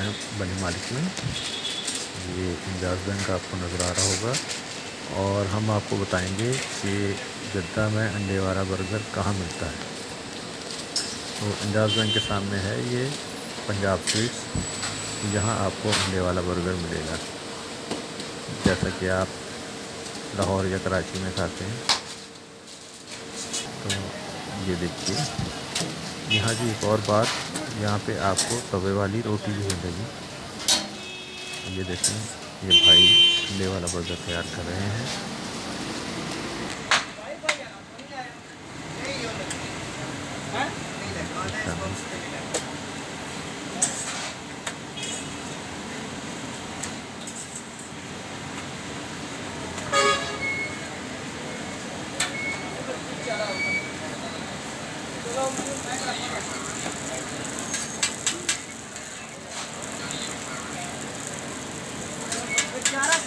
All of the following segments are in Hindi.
हैं बनी मालिक में। ये इंजाज़ बैंक आपको नज़र आ रहा होगा। और हम आपको बताएंगे कि जद्दा में अंडे वाला बर्गर कहाँ मिलता है। तो इंजाज़ बैंक के सामने है ये पंजाब स्वीट्स, यहाँ आपको अंडे वाला बर्गर मिलेगा जैसा कि आप लाहौर या कराची में खाते हैं। तो ये देखिए, यहाँ की एक और बात, यहाँ पे आपको तवे वाली रोटी भी मिलेगी। ये देखें, ये भाई अंडे वाला बर्गर तैयार कर रहे हैं।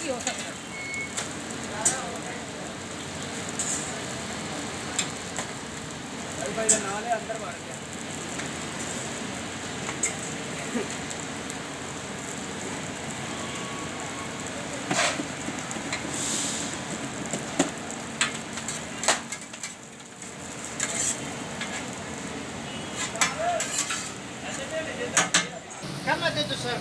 हो सकता है भाई नाले अंदर मार गया। क्या मत दे तो सर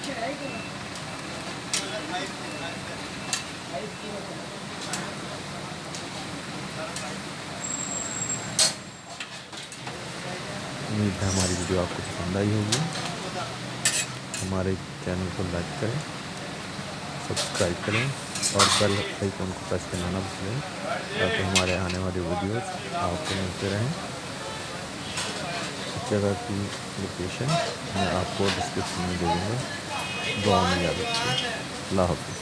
उम्मीद है हमारी वीडियो आपको पसंद आई होगी। हमारे चैनल को लाइक करें, सब्सक्राइब करें और बेल आइकन को प्रेस करना ना भूलें ताकि हमारे आने वाले वीडियोस आपको मिलते रहें। इस जगह की लोकेशन मैं आपको डिस्क्रिप्शन में दे दूँगा। दुआ में याद रखिए। अल्लाह हाफ़िज़।